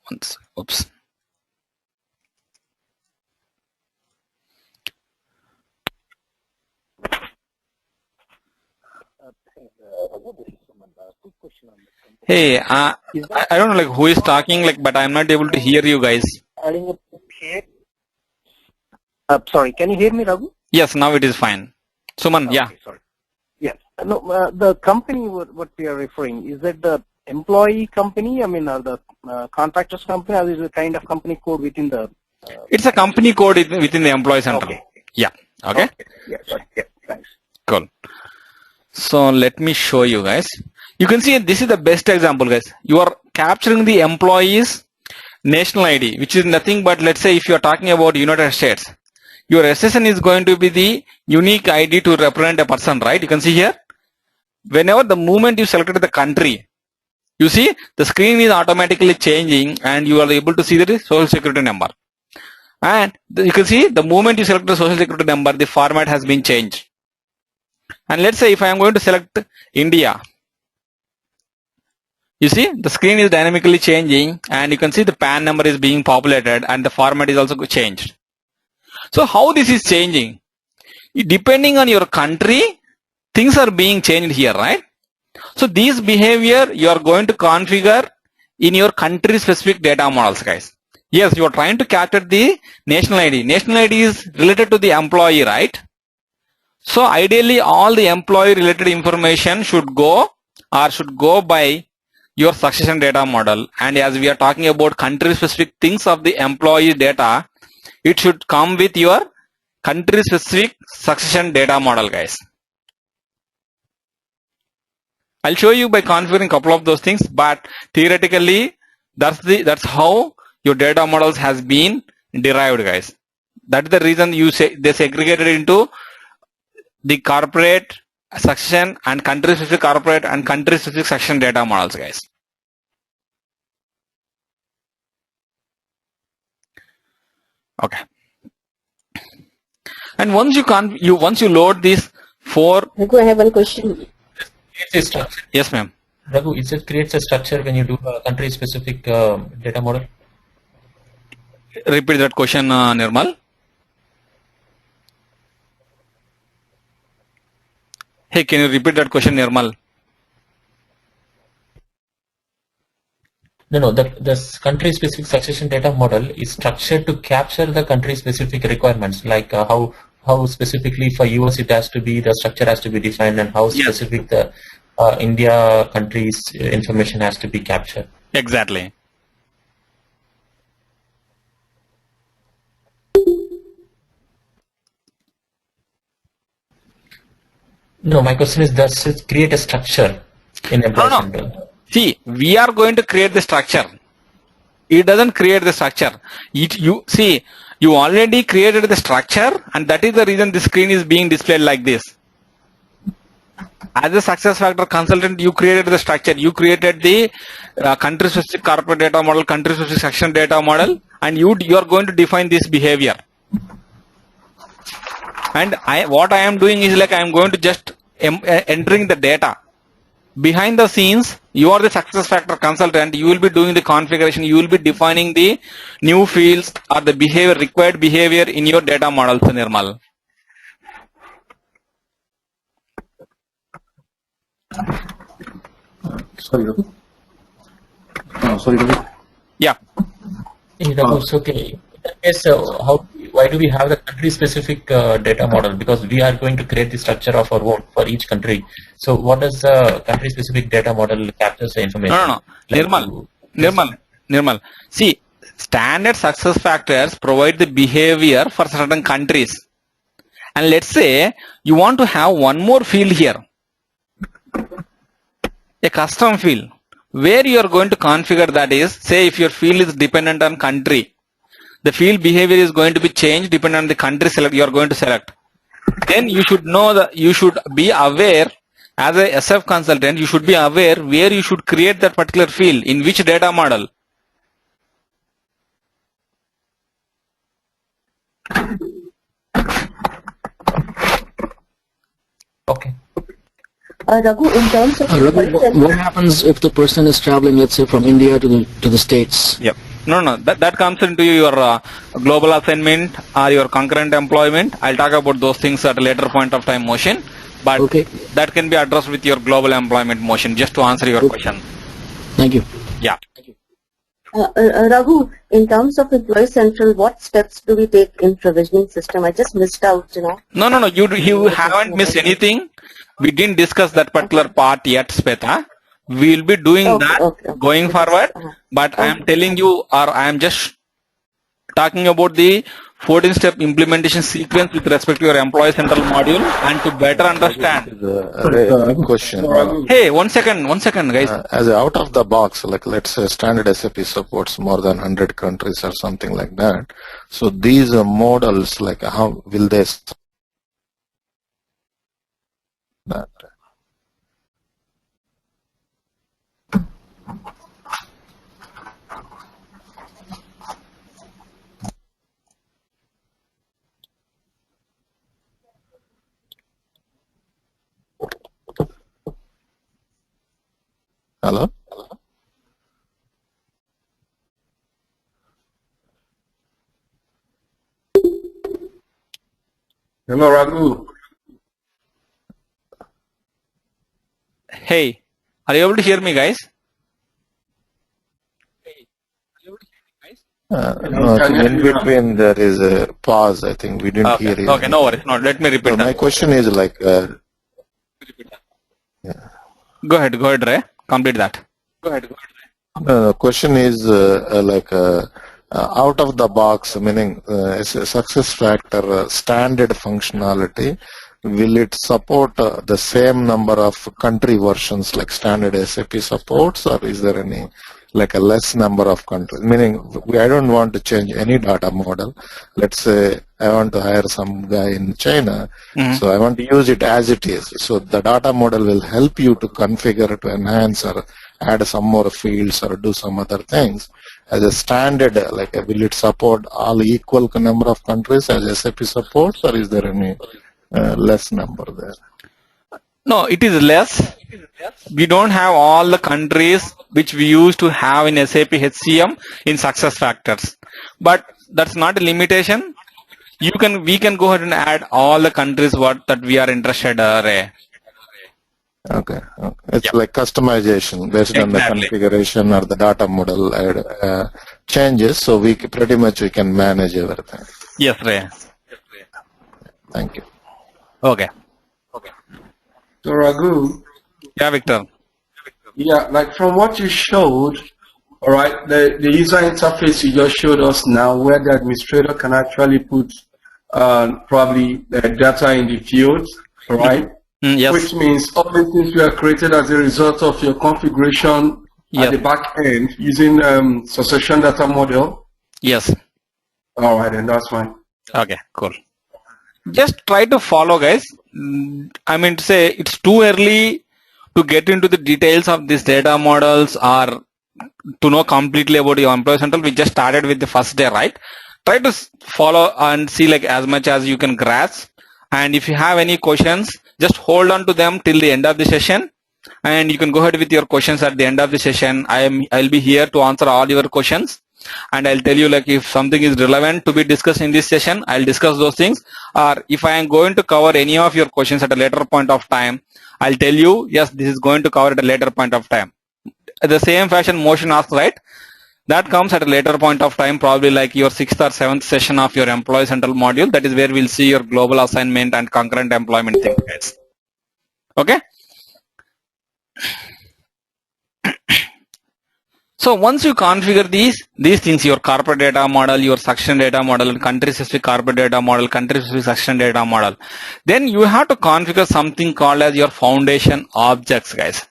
Once, oops. Hey, I don't know like who is talking like, but I'm not able to hear you guys. Sorry, can you hear me, Raghu? Yes, now it is fine. Suman, yeah. Okay, sorry. Yes. No, the company what we are referring, is that the employee company, I mean, or the contractors company, or is it a kind of company code within the... It's a company code within the employee center. Okay. Yeah. Okay. Yeah, sorry. Yeah, thanks. Cool. So let me show you guys. You can see this is the best example, guys. You are capturing the employee's national ID, which is nothing but, let's say, if you are talking about United States, your SSN is going to be the unique ID to represent a person, right? You can see here. Whenever the moment you selected the country, you see the screen is automatically changing and you are able to see the social security number. And you can see the moment you select the social security number, the format has been changed. And let's say if I am going to select India, you see the screen is dynamically changing and you can see the PAN number is being populated and the format is also changed. So how this is changing? Depending on your country, things are being changed here, right? So this behavior you are going to configure in your country specific data models, guys. Yes, you are trying to capture the national ID. National ID is related to the employee, right? So ideally all the employee related information should go by your succession data model. And as we are talking about country specific things of the employee data, it should come with your country specific succession data model, guys. I'll show you by configuring a couple of those things, but theoretically that's how your data models has been derived, guys. That's the reason they segregated into the corporate succession and country specific corporate and country specific succession data models, guys. Okay. And once you load these four. Raghu, I have one question. Yes, ma'am. Raghu, it creates a structure when you do a country specific data model. Repeat that question, Nirmal. Hey, can you repeat that question, Nirmal? No, the country specific succession data model is structured to capture the country specific requirements, like how specifically for US it has to be, the structure has to be defined, and how specific the India country's information has to be captured. Exactly. No, my question is, does it create a structure in employee center? See, we are going to create the structure. It doesn't create the structure. You already created the structure, and that is the reason the screen is being displayed like this. As a success factor consultant, you created the structure. You created the country specific corporate data model, country specific section data model, and you are going to define this behavior. And what I am doing is like I am going to just entering the data. Behind the scenes, you are the success factor consultant. You will be doing the configuration. You will be defining the new fields or the required behavior in your data models, Nirmal. Sorry, Raghu. Sorry, Raghu. Yeah. It's okay. Yes, why do we have the country specific data model? Because we are going to create the structure of our own for each country. So what does the country specific data model captures the information? No. Nirmal. See, standard success factors provide the behavior for certain countries. And let's say you want to have one more field here, a custom field, where you are going to configure that is, say if your field is dependent on country, the field behavior is going to be changed depending on the country you are going to select. Then you should know that you should be aware as a SF consultant, you should be aware where you should create that particular field, in which data model. Okay. Raghu, in terms of Raghu, what happens if the person is traveling, let's say, from India to the States? Yep. No. That comes into your global assignment or your concurrent employment. I'll talk about those things at a later point of time motion. But Okay. that can be addressed with your global employment motion, just to answer your question. Thank you. Yeah. Raghu, in terms of Employee Central, what steps do we take in provisioning system? I just missed out, No. You haven't missed anything. We didn't discuss that particular part yet, Speta. We will be doing that going forward. But I am telling you, or I am just talking about the 14-step implementation sequence with respect to your Employee Central module, and to better understand. A question. Hey, one second, guys. As a out of the box, like let's say standard SAP supports more than 100 countries or something like that. So these models, like how will they that? Hello? Hello, Raghu. Hey, are you able to hear me, guys? No, I think in between there is a pause. I think we didn't hear you. Okay, no worries. No, let me repeat So my that. question is like, Go ahead, Ray. Complete that. the question is out of the box, meaning success factor standard functionality. Will it support the same number of country versions like standard SAP supports, or is there any like a less number of countries? Meaning, I don't want to change any data model. Let's say I want to hire some guy in China, so I want to use it as it is. So the data model will help you to configure, to enhance, or add some more fields, or do some other things. As a standard, like will it support all equal number of countries as SAP supports, or is there any less number there? No, it is less. We don't have all the countries which we used to have in SAP HCM in success factors. But that's not a limitation. We can go ahead and add all the countries that we are interested in. Okay. It's like customization based on the configuration or the data model changes. So we can manage everything. Yes, Ray. Thank you. Okay. So Raghu, Yeah, Victor. yeah, like from what you showed, all right, the user interface you just showed us now, where the administrator can actually put probably the data in the fields, all right? Yes. Which means all the things were created as a result of your configuration at the back end using succession data model. Yes. All right, and that's fine. Okay, cool. Just try to follow, guys. I mean to say, it's too early to get into the details of these data models or to know completely about your Employee Central. We just started with the first day, right? Try to follow and see like as much as you can grasp. And if you have any questions, just hold on to them till the end of the session. And you can go ahead with your questions at the end of the session. I'll be here to answer all your questions. And I'll tell you like if something is relevant to be discussed in this session, I'll discuss those things. Or if I am going to cover any of your questions at a later point of time, I'll tell you, yes, this is going to cover at a later point of time. The same fashion motion asks, right? That comes at a later point of time, probably like your 6th or 7th session of your Employee Central module. That is where we'll see your global assignment and concurrent employment thing, guys. Okay? So once you configure these things, your corporate data model, your succession data model, and country-specific corporate data model, country-specific succession data model, then you have to configure something called as your foundation objects, guys.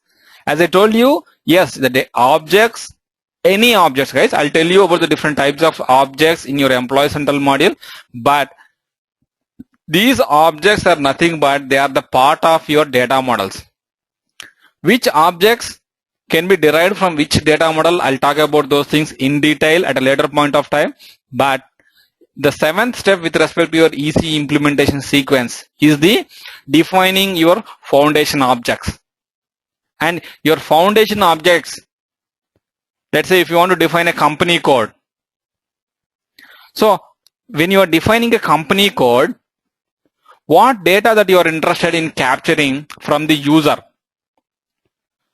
As I told you, yes, the objects, any objects, guys. I'll tell you about the different types of objects in your Employee Central module, but these objects are nothing but they are the part of your data models. Which objects can be derived from which data model? I'll talk about those things in detail at a later point of time. But the 7th step with respect to your EC implementation sequence is the defining your foundation objects. And your foundation objects, let's say if you want to define a company code, So when you are defining a company code, what data that you are interested in capturing from the user?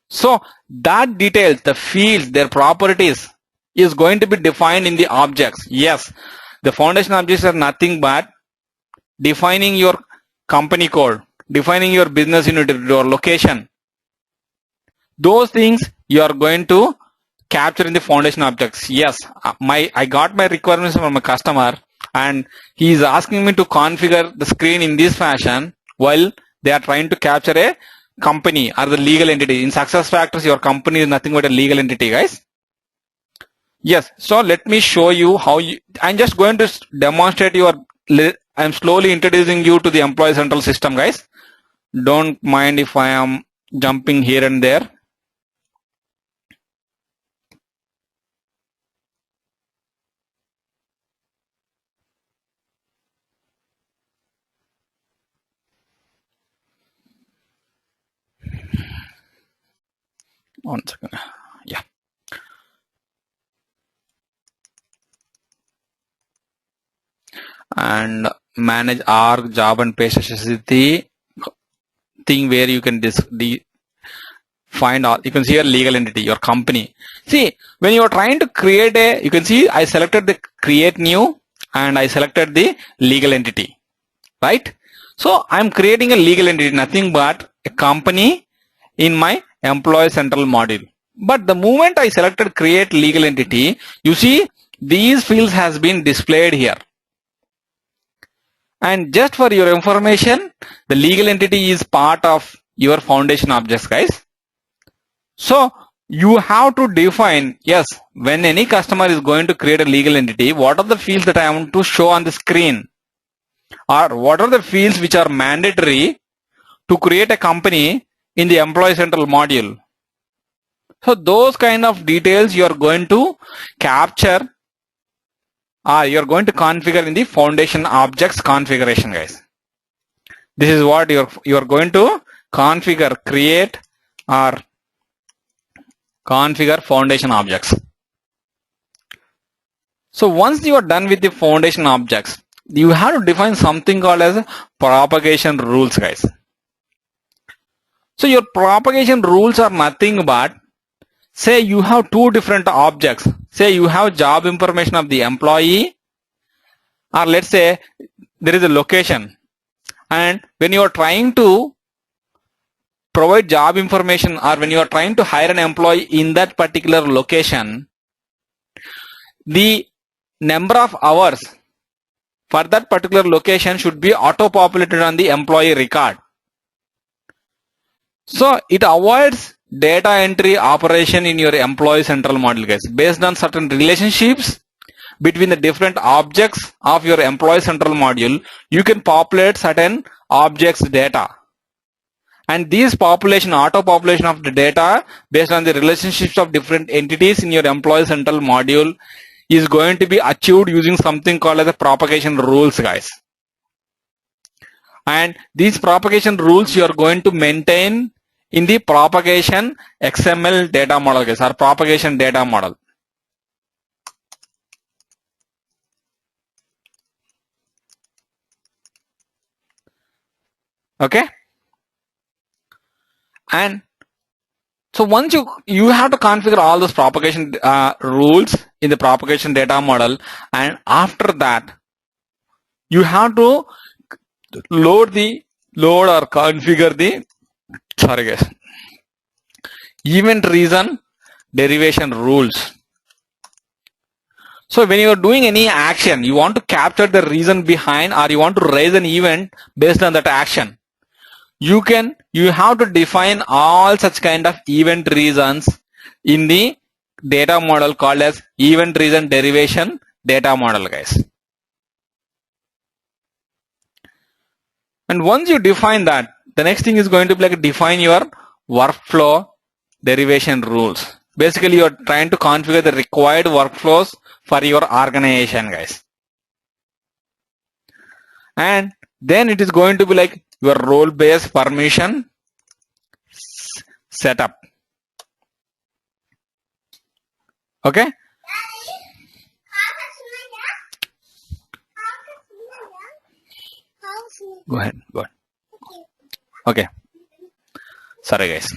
So that details, the fields, their properties is going to be defined in the objects. Yes, the foundation objects are nothing but defining your company code, defining your business unit, your location. Those things you are going to capture in the foundation objects. Yes, I got my requirements from a customer and he is asking me to configure the screen in this fashion while they are trying to capture a company or the legal entity. In success factors, your company is nothing but a legal entity, guys. Yes, so let me show you how I'm just going to demonstrate I'm slowly introducing you to the employee central system, guys. Don't mind if I am jumping here and there. One second. Yeah. And manage org, job and pay is the thing where you can find all. You can see your legal entity, your company. See, when you are trying to create you can see I selected the create new and I selected the legal entity, right? So I'm creating a legal entity, nothing but a company in my employee central module. But the moment I selected create legal entity, you see these fields has been displayed here. And just for your information, the legal entity is part of your foundation objects, guys. So you have to define, yes, when any customer is going to create a legal entity, what are the fields that I want to show on the screen? Or what are the fields which are mandatory to create a company in the employee central module? So those kind of details you are going to capture or you are going to configure in the foundation objects configuration, guys. This is what you are going to configure, create or configure foundation objects. So once you are done with the foundation objects, you have to define something called as propagation rules, guys. So your propagation rules are nothing but, say you have two different objects. Say you have job information of the employee, or let's say there is a location. And when you are trying to provide job information or when you are trying to hire an employee in that particular location, the number of hours for that particular location should be auto-populated on the employee record. So it avoids data entry operation in your employee central model, guys. Based on certain relationships between the different objects of your employee central module, you can populate certain objects data. And these auto population of the data based on the relationships of different entities in your employee central module is going to be achieved using something called as a propagation rules, guys. And these propagation rules you are going to maintain in the propagation XML data model, guys, or propagation data model. Okay. And so once you have to configure all those propagation rules in the propagation data model, and after that you have to load or configure the event reason derivation rules. So when you are doing any action, you want to capture the reason behind or you want to raise an event based on that action. You have to define all such kind of event reasons in the data model called as event reason derivation data model, guys. And once you define that, the next thing is going to be like define your workflow derivation rules. Basically, you are trying to configure the required workflows for your organization, guys. And then it is going to be like your role-based permission setup. Okay. Go ahead. Okay. Sorry, guys.